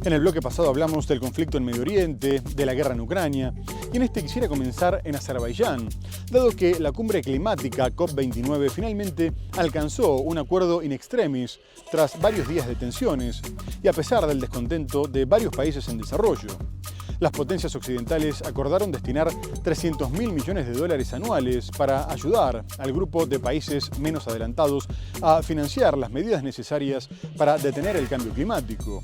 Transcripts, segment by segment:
En el bloque pasado hablamos del conflicto en Medio Oriente, de la guerra en Ucrania, y en este quisiera comenzar en Azerbaiyán, dado que la cumbre climática COP29 finalmente alcanzó un acuerdo in extremis tras varios días de tensiones y a pesar del descontento de varios países en desarrollo. Las potencias occidentales acordaron destinar 300.000 millones de dólares anuales para ayudar al grupo de países menos adelantados a financiar las medidas necesarias para detener el cambio climático.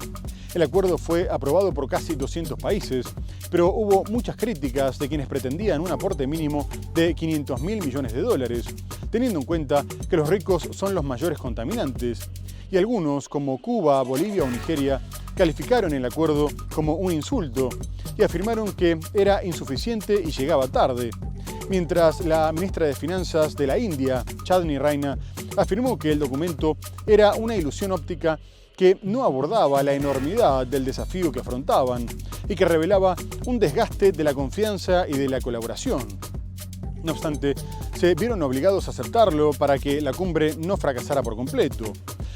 El acuerdo fue aprobado por casi 200 países, pero hubo muchas críticas de quienes pretendían un aporte mínimo de 500.000 millones de dólares, teniendo en cuenta que los ricos son los mayores contaminantes. Y algunos, como Cuba, Bolivia o Nigeria, calificaron el acuerdo como un insulto y afirmaron que era insuficiente y llegaba tarde. Mientras la ministra de Finanzas de la India, Chandni Raina, afirmó que el documento era una ilusión óptica que no abordaba la enormidad del desafío que afrontaban y que revelaba un desgaste de la confianza y de la colaboración. No obstante, se vieron obligados a aceptarlo para que la cumbre no fracasara por completo.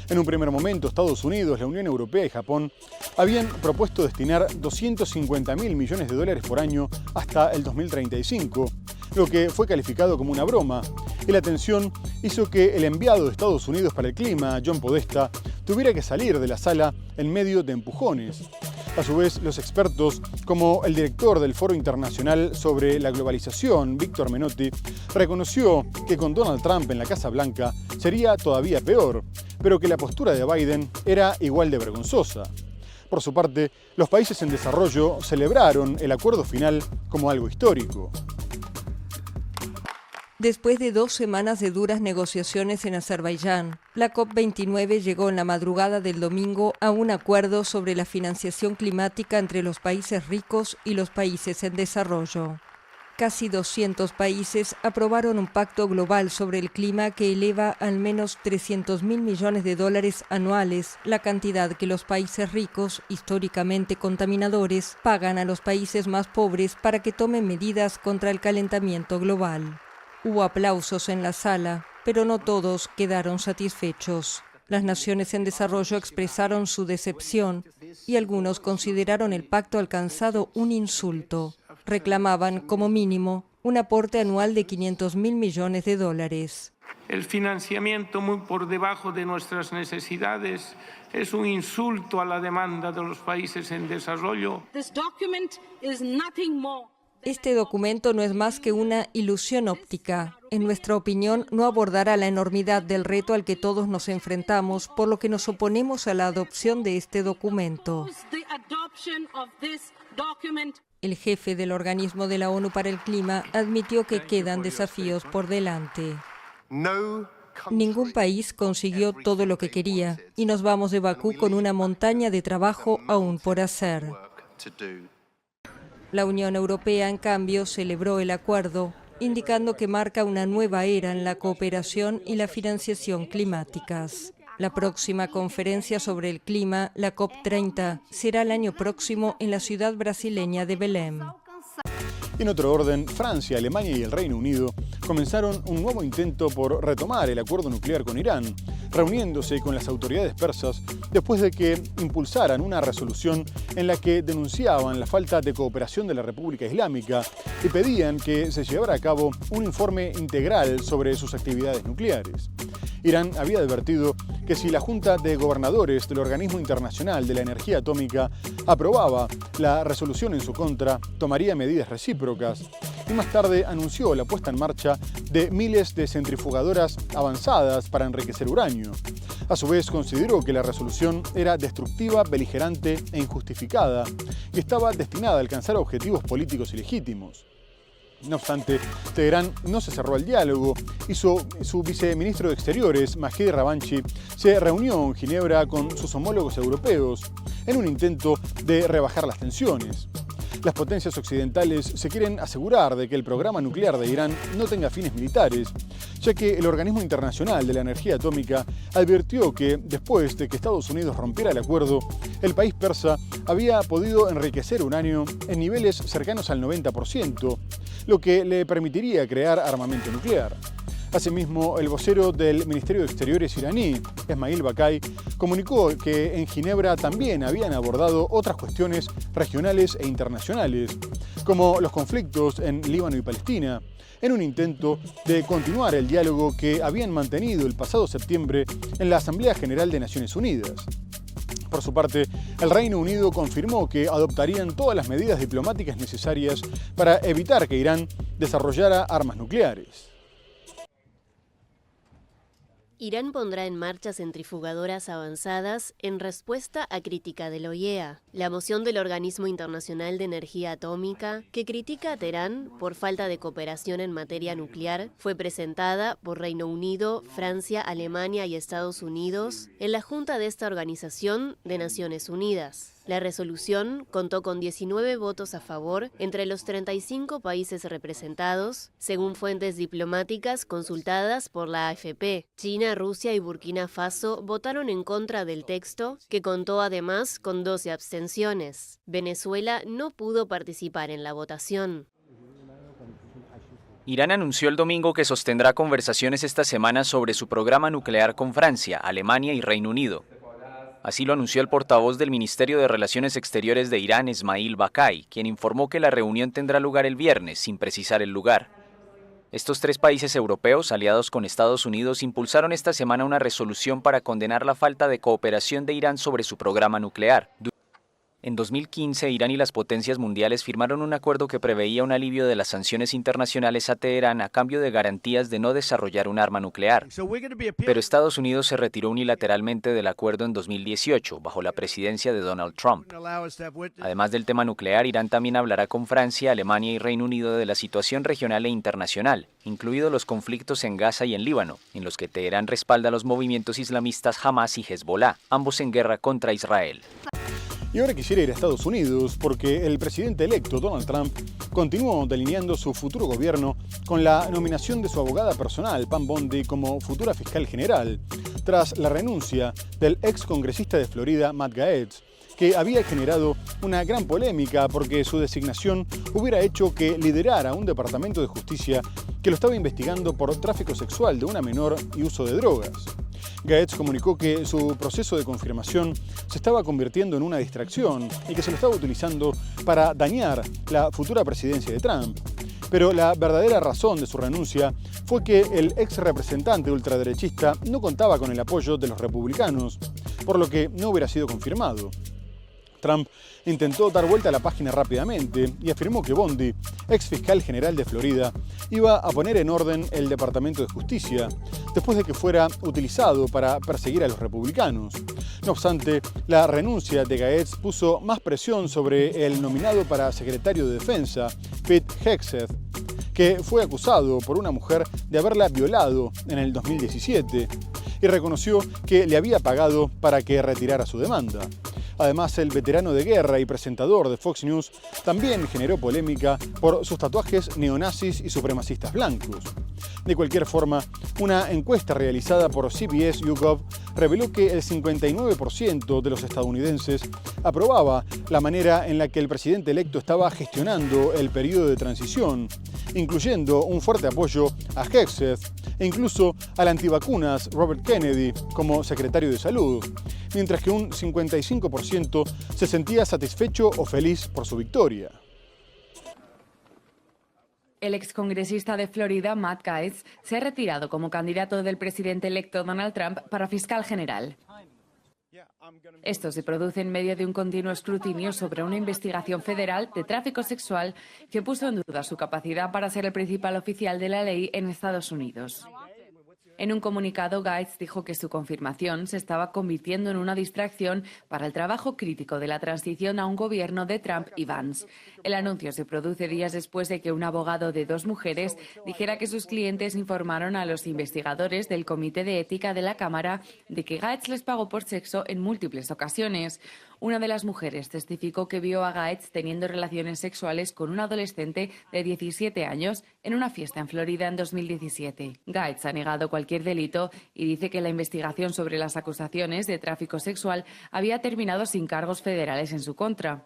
En un primer momento, Estados Unidos, la Unión Europea y Japón habían propuesto destinar 250.000 millones de dólares por año hasta el 2035, lo que fue calificado como una broma, y la tensión hizo que el enviado de Estados Unidos para el clima, John Podesta, tuviera que salir de la sala en medio de empujones. A su vez, los expertos, como el director del Foro Internacional sobre la Globalización, Víctor Menotti, reconoció que con Donald Trump en la Casa Blanca sería todavía peor, pero que la postura de Biden era igual de vergonzosa. Por su parte, los países en desarrollo celebraron el acuerdo final como algo histórico. Después de 2 semanas de duras negociaciones en Azerbaiyán, la COP29 llegó en la madrugada del domingo a un acuerdo sobre la financiación climática entre los países ricos y los países en desarrollo. Casi 200 países aprobaron un pacto global sobre el clima que eleva al menos 300.000 millones de dólares anuales, la cantidad que los países ricos, históricamente contaminadores, pagan a los países más pobres para que tomen medidas contra el calentamiento global. Hubo aplausos en la sala, pero no todos quedaron satisfechos. Las naciones en desarrollo expresaron su decepción y algunos consideraron el pacto alcanzado un insulto. Reclamaban, como mínimo, un aporte anual de 500.000 millones de dólares. El financiamiento muy por debajo de nuestras necesidades es un insulto a la demanda de los países en desarrollo. Este documento no es más que una ilusión óptica. En nuestra opinión, no abordará la enormidad del reto al que todos nos enfrentamos, por lo que nos oponemos a la adopción de este documento. El jefe del organismo de la ONU para el Clima admitió que quedan desafíos por delante. Ningún país consiguió todo lo que quería y nos vamos de Bakú con una montaña de trabajo aún por hacer. La Unión Europea, en cambio, celebró el acuerdo, indicando que marca una nueva era en la cooperación y la financiación climáticas. La próxima conferencia sobre el clima, la COP30, será el año próximo en la ciudad brasileña de Belém. En otro orden, Francia, Alemania y el Reino Unido comenzaron un nuevo intento por retomar el acuerdo nuclear con Irán, reuniéndose con las autoridades persas después de que impulsaran una resolución en la que denunciaban la falta de cooperación de la República Islámica y pedían que se llevara a cabo un informe integral sobre sus actividades nucleares. Irán había advertido que si la Junta de Gobernadores del Organismo Internacional de la Energía Atómica aprobaba la resolución en su contra, tomaría medidas recíprocas y más tarde anunció la puesta en marcha de miles de centrifugadoras avanzadas para enriquecer uranio. A su vez, consideró que la resolución era destructiva, beligerante e injustificada y estaba destinada a alcanzar objetivos políticos ilegítimos. No obstante, Teherán no se cerró al diálogo y su viceministro de Exteriores, Majid Ravanchi, se reunió en Ginebra con sus homólogos europeos en un intento de rebajar las tensiones. Las potencias occidentales se quieren asegurar de que el programa nuclear de Irán no tenga fines militares, ya que el Organismo Internacional de la Energía Atómica advirtió que, después de que Estados Unidos rompiera el acuerdo, el país persa había podido enriquecer uranio en niveles cercanos al 90%, lo que le permitiría crear armamento nuclear. Asimismo, el vocero del Ministerio de Exteriores iraní, Esmail Bakai, comunicó que en Ginebra también habían abordado otras cuestiones regionales e internacionales, como los conflictos en Líbano y Palestina, en un intento de continuar el diálogo que habían mantenido el pasado septiembre en la Asamblea General de Naciones Unidas. Por su parte, el Reino Unido confirmó que adoptarían todas las medidas diplomáticas necesarias para evitar que Irán desarrollara armas nucleares. Irán pondrá en marcha centrifugadoras avanzadas en respuesta a crítica de la OIEA, la moción del Organismo Internacional de Energía Atómica, que critica a Teherán por falta de cooperación en materia nuclear, fue presentada por Reino Unido, Francia, Alemania y Estados Unidos en la Junta de esta Organización de Naciones Unidas. La resolución contó con 19 votos a favor entre los 35 países representados, según fuentes diplomáticas consultadas por la AFP. China, Rusia y Burkina Faso votaron en contra del texto, que contó además con 12 abstenciones. Venezuela no pudo participar en la votación. Irán anunció el domingo que sostendrá conversaciones esta semana sobre su programa nuclear con Francia, Alemania y Reino Unido. Así lo anunció el portavoz del Ministerio de Relaciones Exteriores de Irán, Esmail Bakai, quien informó que la reunión tendrá lugar el viernes, sin precisar el lugar. Estos tres países europeos, aliados con Estados Unidos, impulsaron esta semana una resolución para condenar la falta de cooperación de Irán sobre su programa nuclear. En 2015, Irán y las potencias mundiales firmaron un acuerdo que preveía un alivio de las sanciones internacionales a Teherán a cambio de garantías de no desarrollar un arma nuclear. Pero Estados Unidos se retiró unilateralmente del acuerdo en 2018, bajo la presidencia de Donald Trump. Además del tema nuclear, Irán también hablará con Francia, Alemania y Reino Unido de la situación regional e internacional, incluidos los conflictos en Gaza y en Líbano, en los que Teherán respalda a los movimientos islamistas Hamas y Hezbollah, ambos en guerra contra Israel. Y ahora quisiera ir a Estados Unidos porque el presidente electo Donald Trump continuó delineando su futuro gobierno con la nominación de su abogada personal, Pam Bondi, como futura fiscal general, tras la renuncia del ex congresista de Florida, Matt Gaetz, que había generado una gran polémica porque su designación hubiera hecho que liderara un departamento de justicia que lo estaba investigando por tráfico sexual de una menor y uso de drogas. Gaetz comunicó que su proceso de confirmación se estaba convirtiendo en una distracción y que se lo estaba utilizando para dañar la futura presidencia de Trump. Pero la verdadera razón de su renuncia fue que el ex representante ultraderechista no contaba con el apoyo de los republicanos, por lo que no hubiera sido confirmado. Trump intentó dar vuelta a la página rápidamente y afirmó que Bondi, ex fiscal general de Florida, iba a poner en orden el Departamento de Justicia, después de que fuera utilizado para perseguir a los republicanos. No obstante, la renuncia de Gaetz puso más presión sobre el nominado para secretario de Defensa, Pete Hegseth, que fue acusado por una mujer de haberla violado en el 2017 y reconoció que le había pagado para que retirara su demanda. Además, el veterano de guerra y presentador de Fox News también generó polémica por sus tatuajes neonazis y supremacistas blancos. De cualquier forma, una encuesta realizada por CBS YouGov reveló que el 59% de los estadounidenses aprobaba la manera en la que el presidente electo estaba gestionando el periodo de transición, incluyendo un fuerte apoyo a Hegseth e incluso al antivacunas Robert Kennedy como secretario de Salud, mientras que un 55% se sentía satisfecho o feliz por su victoria. El excongresista de Florida, Matt Gaetz, se ha retirado como candidato del presidente electo Donald Trump para fiscal general. Esto se produce en medio de un continuo escrutinio sobre una investigación federal de tráfico sexual que puso en duda su capacidad para ser el principal oficial de la ley en Estados Unidos. En un comunicado, Gaetz dijo que su confirmación se estaba convirtiendo en una distracción para el trabajo crítico de la transición a un gobierno de Trump y Vance. El anuncio se produce días después de que un abogado de dos mujeres dijera que sus clientes informaron a los investigadores del Comité de Ética de la Cámara de que Gaetz les pagó por sexo en múltiples ocasiones. Una de las mujeres testificó que vio a Gaetz teniendo relaciones sexuales con un adolescente de 17 años en una fiesta en Florida en 2017. Gaetz ha negado cualquier delito y dice que la investigación sobre las acusaciones de tráfico sexual había terminado sin cargos federales en su contra.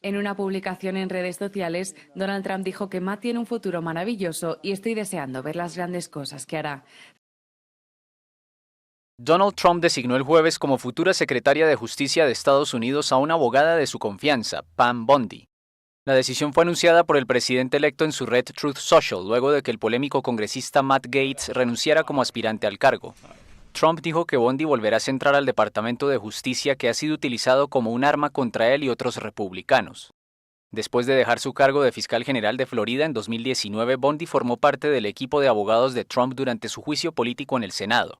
En una publicación en redes sociales, Donald Trump dijo que Matt tiene un futuro maravilloso y estoy deseando ver las grandes cosas que hará. Donald Trump designó el jueves como futura secretaria de Justicia de Estados Unidos a una abogada de su confianza, Pam Bondi. La decisión fue anunciada por el presidente electo en su red Truth Social, luego de que el polémico congresista Matt Gaetz renunciara como aspirante al cargo. Trump dijo que Bondi volverá a centrar al Departamento de Justicia, que ha sido utilizado como un arma contra él y otros republicanos. Después de dejar su cargo de fiscal general de Florida en 2019, Bondi formó parte del equipo de abogados de Trump durante su juicio político en el Senado.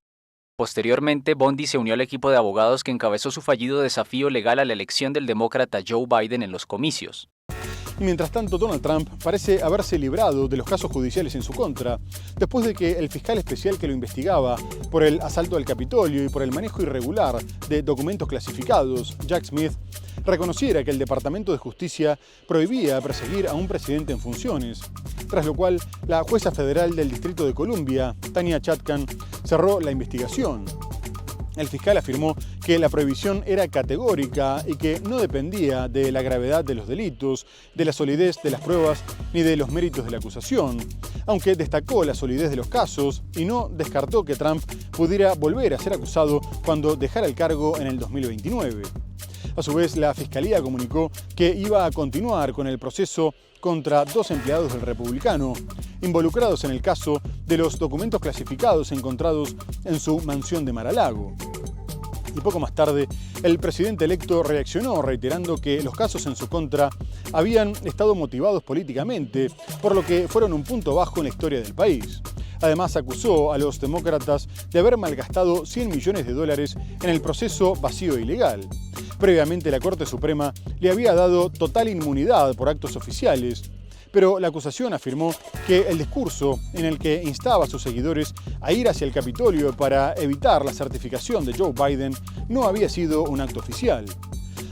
Posteriormente, Bondi se unió al equipo de abogados que encabezó su fallido desafío legal a la elección del demócrata Joe Biden en los comicios. Y mientras tanto, Donald Trump parece haberse librado de los casos judiciales en su contra, después de que el fiscal especial que lo investigaba por el asalto al Capitolio y por el manejo irregular de documentos clasificados, Jack Smith, reconociera que el Departamento de Justicia prohibía perseguir a un presidente en funciones, tras lo cual la jueza federal del Distrito de Columbia, Tanya Chutkan, cerró la investigación. El fiscal afirmó que la prohibición era categórica y que no dependía de la gravedad de los delitos, de la solidez de las pruebas ni de los méritos de la acusación, aunque destacó la solidez de los casos y no descartó que Trump pudiera volver a ser acusado cuando dejara el cargo en el 2029. A su vez, la Fiscalía comunicó que iba a continuar con el proceso contra 2 empleados del Republicano, involucrados en el caso de los documentos clasificados encontrados en su mansión de Mar-a-Lago. Y poco más tarde, el presidente electo reaccionó reiterando que los casos en su contra habían estado motivados políticamente, por lo que fueron un punto bajo en la historia del país. Además, acusó a los demócratas de haber malgastado $100 millones en el proceso vacío e ilegal. Previamente, la Corte Suprema le había dado total inmunidad por actos oficiales, pero la acusación afirmó que el discurso en el que instaba a sus seguidores a ir hacia el Capitolio para evitar la certificación de Joe Biden no había sido un acto oficial.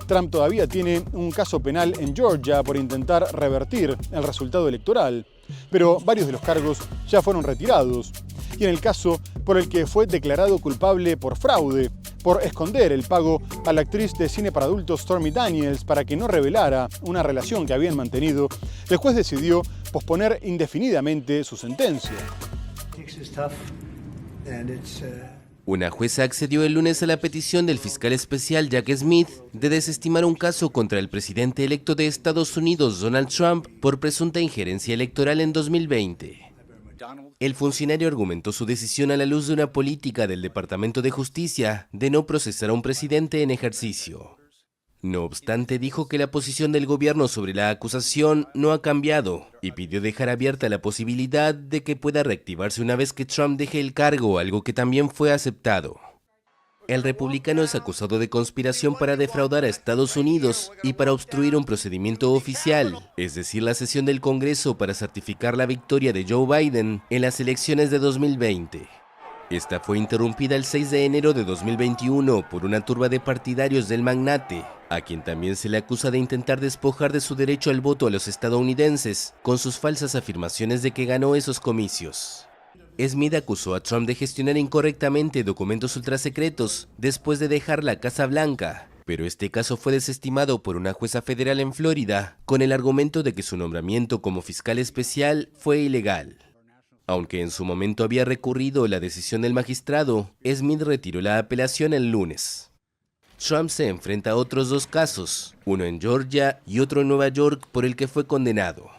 Trump todavía tiene un caso penal en Georgia por intentar revertir el resultado electoral, pero varios de los cargos ya fueron retirados. Y en el caso por el que fue declarado culpable por fraude, por esconder el pago a la actriz de cine para adultos Stormy Daniels para que no revelara una relación que habían mantenido, el juez decidió posponer indefinidamente su sentencia. Una jueza accedió el lunes a la petición del fiscal especial Jack Smith de desestimar un caso contra el presidente electo de Estados Unidos, Donald Trump, por presunta injerencia electoral en 2020. El funcionario argumentó su decisión a la luz de una política del Departamento de Justicia de no procesar a un presidente en ejercicio. No obstante, dijo que la posición del gobierno sobre la acusación no ha cambiado y pidió dejar abierta la posibilidad de que pueda reactivarse una vez que Trump deje el cargo, algo que también fue aceptado. El republicano es acusado de conspiración para defraudar a Estados Unidos y para obstruir un procedimiento oficial, es decir, la sesión del Congreso para certificar la victoria de Joe Biden en las elecciones de 2020. Esta fue interrumpida el 6 de enero de 2021 por una turba de partidarios del magnate, a quien también se le acusa de intentar despojar de su derecho al voto a los estadounidenses con sus falsas afirmaciones de que ganó esos comicios. Smith acusó a Trump de gestionar incorrectamente documentos ultrasecretos después de dejar la Casa Blanca, pero este caso fue desestimado por una jueza federal en Florida con el argumento de que su nombramiento como fiscal especial fue ilegal. Aunque en su momento había recurrido la decisión del magistrado, Smith retiró la apelación el lunes. Trump se enfrenta a otros 2 casos, uno en Georgia y otro en Nueva York, por el que fue condenado.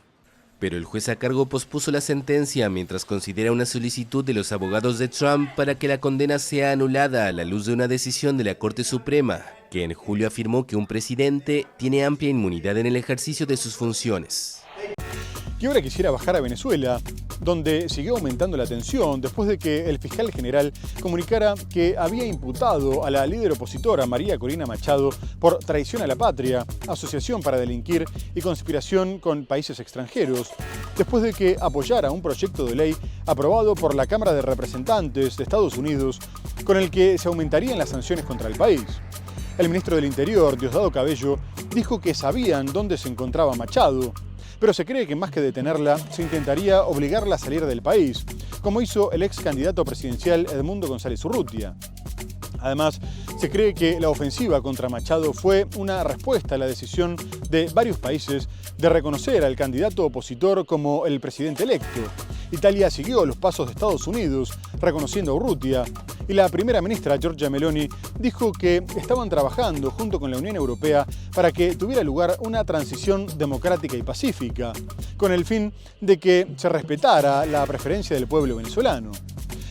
Pero el juez a cargo pospuso la sentencia mientras considera una solicitud de los abogados de Trump para que la condena sea anulada a la luz de una decisión de la Corte Suprema, que en julio afirmó que un presidente tiene amplia inmunidad en el ejercicio de sus funciones. Y ahora quisiera bajar a Venezuela, donde siguió aumentando la tensión después de que el fiscal general comunicara que había imputado a la líder opositora María Corina Machado por traición a la patria, asociación para delinquir y conspiración con países extranjeros, después de que apoyara un proyecto de ley aprobado por la Cámara de Representantes de Estados Unidos con el que se aumentarían las sanciones contra el país. El ministro del Interior, Diosdado Cabello, dijo que sabían dónde se encontraba Machado, pero se cree que más que detenerla, se intentaría obligarla a salir del país, como hizo el ex candidato presidencial Edmundo González Urrutia. Además, se cree que la ofensiva contra Machado fue una respuesta a la decisión de varios países de reconocer al candidato opositor como el presidente electo. Italia siguió los pasos de Estados Unidos, reconociendo a Urrutia, y la primera ministra Giorgia Meloni dijo que estaban trabajando junto con la Unión Europea para que tuviera lugar una transición democrática y pacífica, con el fin de que se respetara la preferencia del pueblo venezolano.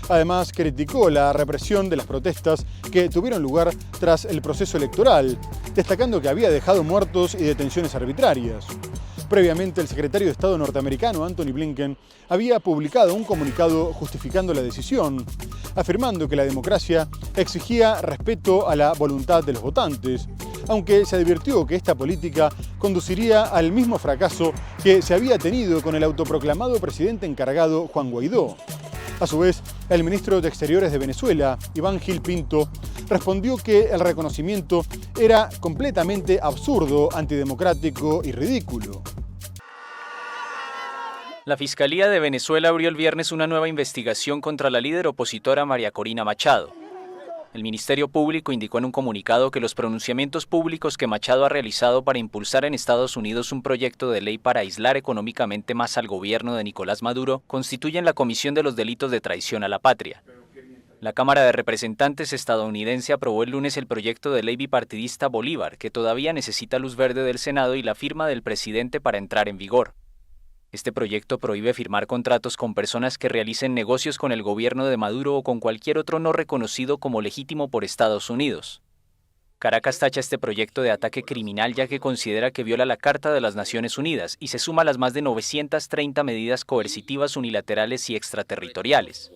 Además, criticó la represión de las protestas que tuvieron lugar tras el proceso electoral, destacando que había dejado muertos y detenciones arbitrarias. Previamente, el secretario de Estado norteamericano, Antony Blinken, había publicado un comunicado justificando la decisión, afirmando que la democracia exigía respeto a la voluntad de los votantes, aunque se advirtió que esta política conduciría al mismo fracaso que se había tenido con el autoproclamado presidente encargado Juan Guaidó. A su vez, el ministro de Exteriores de Venezuela, Iván Gil Pinto, respondió que el reconocimiento era completamente absurdo, antidemocrático y ridículo. La Fiscalía de Venezuela abrió el viernes una nueva investigación contra la líder opositora María Corina Machado. El Ministerio Público indicó en un comunicado que los pronunciamientos públicos que Machado ha realizado para impulsar en Estados Unidos un proyecto de ley para aislar económicamente más al gobierno de Nicolás Maduro constituyen la comisión de los delitos de traición a la patria. La Cámara de Representantes estadounidense aprobó el lunes el proyecto de ley bipartidista Bolívar, que todavía necesita luz verde del Senado y la firma del presidente para entrar en vigor. Este proyecto prohíbe firmar contratos con personas que realicen negocios con el gobierno de Maduro o con cualquier otro no reconocido como legítimo por Estados Unidos. Caracas tacha este proyecto de ataque criminal ya que considera que viola la Carta de las Naciones Unidas y se suma a las más de 930 medidas coercitivas unilaterales y extraterritoriales.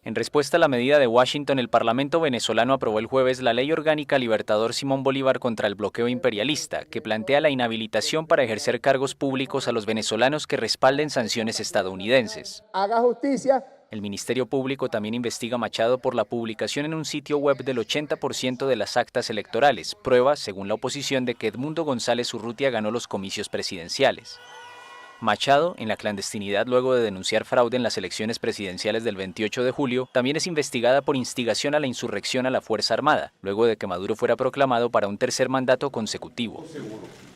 En respuesta a la medida de Washington, el Parlamento venezolano aprobó el jueves la Ley Orgánica Libertador Simón Bolívar contra el bloqueo imperialista, que plantea la inhabilitación para ejercer cargos públicos a los venezolanos que respalden sanciones estadounidenses. Haga justicia. El Ministerio Público también investiga a Machado por la publicación en un sitio web del 80% de las actas electorales, prueba, según la oposición, de que Edmundo González Urrutia ganó los comicios presidenciales. Machado, en la clandestinidad luego de denunciar fraude en las elecciones presidenciales del 28 de julio, también es investigada por instigación a la insurrección a la Fuerza Armada, luego de que Maduro fuera proclamado para un tercer mandato consecutivo.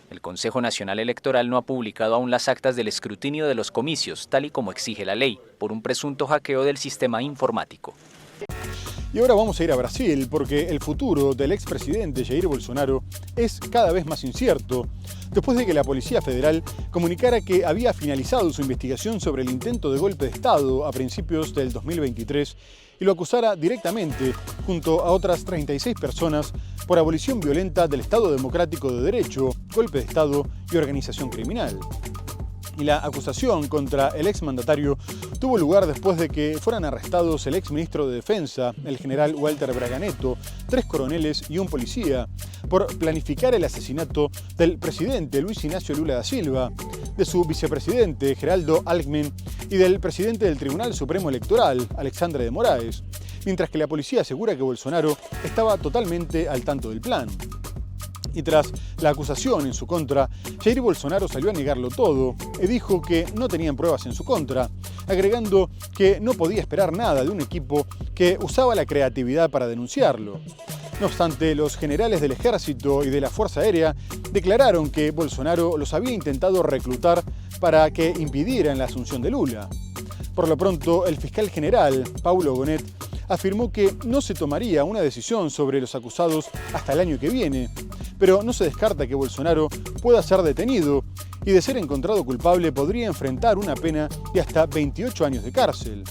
El Consejo Nacional Electoral no ha publicado aún las actas del escrutinio de los comicios, tal y como exige la ley, por un presunto hackeo del sistema informático. Y ahora vamos a ir a Brasil, porque el futuro del expresidente Jair Bolsonaro es cada vez más incierto, después de que la Policía Federal comunicara que había finalizado su investigación sobre el intento de golpe de Estado a principios del 2023 y lo acusara directamente, junto a otras 36 personas, por abolición violenta del Estado Democrático de Derecho, golpe de Estado y organización criminal. Y la acusación contra el exmandatario tuvo lugar después de que fueran arrestados el exministro de Defensa, el general Walter Braga Neto, 3 coroneles y un policía, por planificar el asesinato del presidente Luis Ignacio Lula da Silva, de su vicepresidente Geraldo Alckmin y del presidente del Tribunal Supremo Electoral, Alexandre de Moraes, mientras que la policía asegura que Bolsonaro estaba totalmente al tanto del plan. Y tras la acusación en su contra, Jair Bolsonaro salió a negarlo todo y dijo que no tenían pruebas en su contra, agregando que no podía esperar nada de un equipo que usaba la creatividad para denunciarlo. No obstante, los generales del Ejército y de la Fuerza Aérea declararon que Bolsonaro los había intentado reclutar para que impidieran la asunción de Lula. Por lo pronto, el fiscal general, Paulo Gonet, afirmó que no se tomaría una decisión sobre los acusados hasta el año que viene, pero no se descarta que Bolsonaro pueda ser detenido y, de ser encontrado culpable, podría enfrentar una pena de hasta 28 años de cárcel.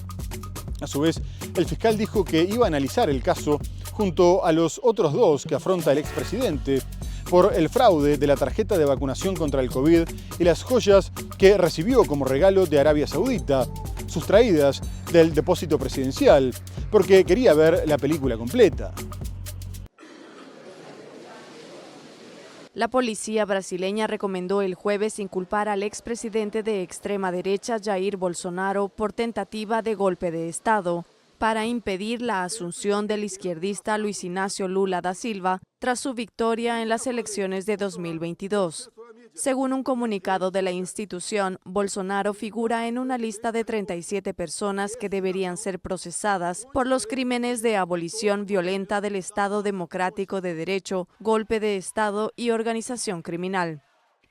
A su vez, el fiscal dijo que iba a analizar el caso junto a los otros 2 que afronta el expresidente por el fraude de la tarjeta de vacunación contra el COVID y las joyas que recibió como regalo de Arabia Saudita, sustraídas del depósito presidencial, porque quería ver la película completa. La policía brasileña recomendó el jueves inculpar al expresidente de extrema derecha Jair Bolsonaro por tentativa de golpe de Estado para impedir la asunción del izquierdista Luis Ignacio Lula da Silva tras su victoria en las elecciones de 2022. Según un comunicado de la institución, Bolsonaro figura en una lista de 37 personas que deberían ser procesadas por los crímenes de abolición violenta del Estado Democrático de Derecho, golpe de Estado y organización criminal.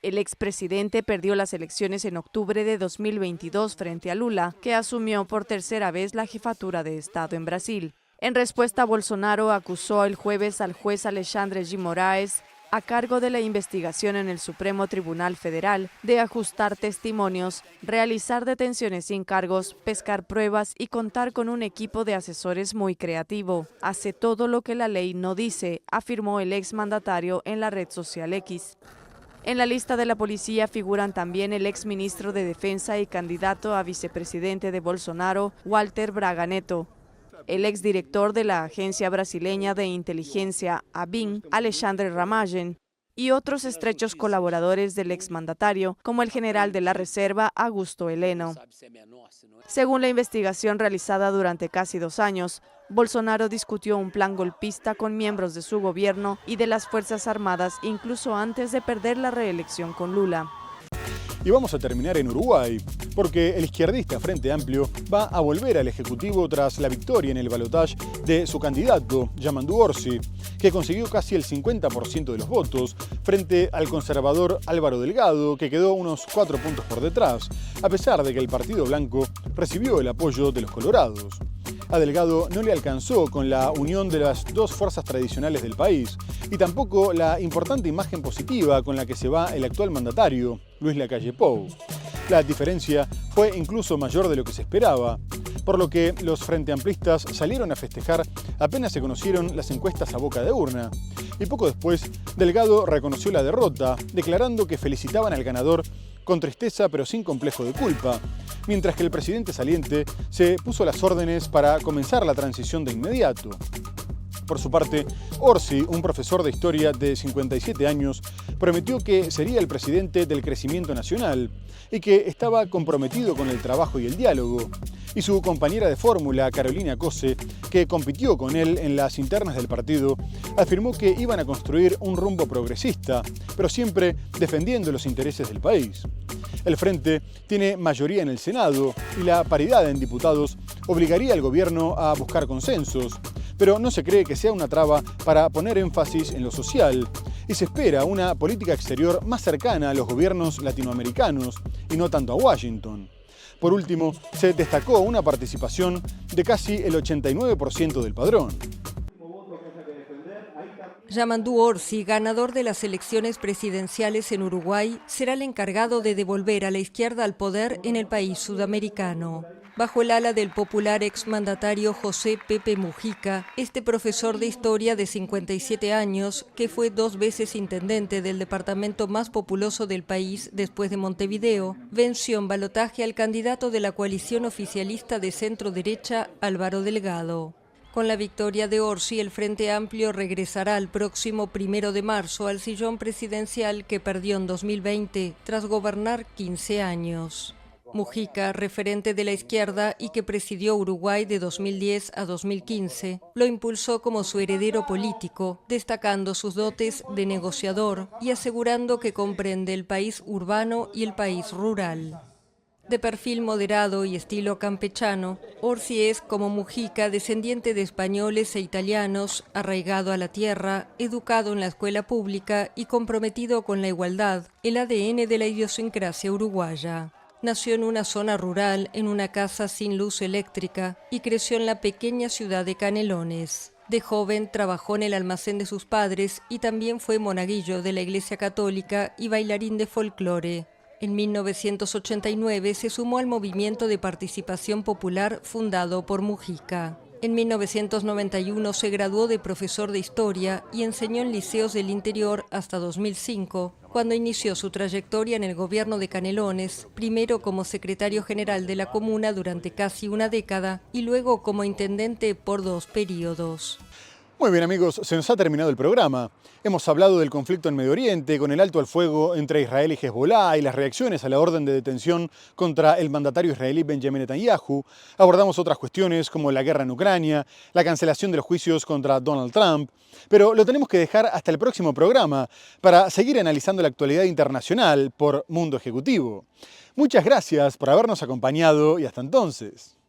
El expresidente perdió las elecciones en octubre de 2022 frente a Lula, que asumió por tercera vez la jefatura de Estado en Brasil. En respuesta, Bolsonaro acusó el jueves al juez Alexandre de Moraes, a cargo de la investigación en el Supremo Tribunal Federal, de ajustar testimonios, realizar detenciones sin cargos, pescar pruebas y contar con un equipo de asesores muy creativo. Hace todo lo que la ley no dice, afirmó el exmandatario en la red social X. En la lista de la policía figuran también el exministro de Defensa y candidato a vicepresidente de Bolsonaro, Walter Braga Neto, el exdirector de la Agencia Brasileña de Inteligencia, ABIN, Alexandre Ramagen, y otros estrechos colaboradores del exmandatario, como el general de la Reserva, Augusto Heleno. Según la investigación realizada durante casi 2 años, Bolsonaro discutió un plan golpista con miembros de su gobierno y de las Fuerzas Armadas, incluso antes de perder la reelección con Lula. Y vamos a terminar en Uruguay, porque el izquierdista Frente Amplio va a volver al Ejecutivo tras la victoria en el balotaje de su candidato, Yamandu Orsi, que consiguió casi el 50% de los votos, frente al conservador Álvaro Delgado, que quedó unos 4 puntos por detrás, a pesar de que el Partido Blanco recibió el apoyo de los colorados. A Delgado no le alcanzó con la unión de las dos fuerzas tradicionales del país y tampoco la importante imagen positiva con la que se va el actual mandatario, Luis Lacalle Pou. La diferencia fue incluso mayor de lo que se esperaba, por lo que los frente amplistas salieron a festejar apenas se conocieron las encuestas a boca de urna. Y poco después, Delgado reconoció la derrota, declarando que felicitaban al ganador con tristeza pero sin complejo de culpa, mientras que el presidente saliente se puso las órdenes para comenzar la transición de inmediato. Por su parte, Orsi, un profesor de historia de 57 años, prometió que sería el presidente del crecimiento nacional y que estaba comprometido con el trabajo y el diálogo. Y su compañera de fórmula, Carolina Cose, que compitió con él en las internas del partido, afirmó que iban a construir un rumbo progresista, pero siempre defendiendo los intereses del país. El Frente tiene mayoría en el Senado y la paridad en diputados obligaría al gobierno a buscar consensos, pero no se cree que sea una traba para poner énfasis en lo social y se espera una política exterior más cercana a los gobiernos latinoamericanos y no tanto a Washington. Por último, se destacó una participación de casi el 89% del padrón. Yamandu Orsi, ganador de las elecciones presidenciales en Uruguay, será el encargado de devolver a la izquierda al poder en el país sudamericano. Bajo el ala del popular exmandatario José Pepe Mujica, este profesor de historia de 57 años, que fue 2 veces intendente del departamento más populoso del país después de Montevideo, venció en balotaje al candidato de la coalición oficialista de centro-derecha, Álvaro Delgado. Con la victoria de Orsi, el Frente Amplio regresará el próximo 1 de marzo al sillón presidencial que perdió en 2020 tras gobernar 15 años. Mujica, referente de la izquierda y que presidió Uruguay de 2010 a 2015, lo impulsó como su heredero político, destacando sus dotes de negociador y asegurando que comprende el país urbano y el país rural. De perfil moderado y estilo campechano, Orsi es, como Mujica, descendiente de españoles e italianos, arraigado a la tierra, educado en la escuela pública y comprometido con la igualdad, el ADN de la idiosincrasia uruguaya. Nació en una zona rural, en una casa sin luz eléctrica, y creció en la pequeña ciudad de Canelones. De joven trabajó en el almacén de sus padres y también fue monaguillo de la Iglesia Católica y bailarín de folclore. En 1989 se sumó al movimiento de participación popular fundado por Mujica. En 1991 se graduó de profesor de historia y enseñó en liceos del interior hasta 2005, cuando inició su trayectoria en el gobierno de Canelones, primero como secretario general de la comuna durante casi una década y luego como intendente por 2 periodos. Muy bien amigos, se nos ha terminado el programa. Hemos hablado del conflicto en Medio Oriente, con el alto al fuego entre Israel y Hezbollah y las reacciones a la orden de detención contra el mandatario israelí Benjamin Netanyahu. Abordamos otras cuestiones como la guerra en Ucrania, la cancelación de los juicios contra Donald Trump. Pero lo tenemos que dejar hasta el próximo programa para seguir analizando la actualidad internacional por Mundo Ejecutivo. Muchas gracias por habernos acompañado y hasta entonces.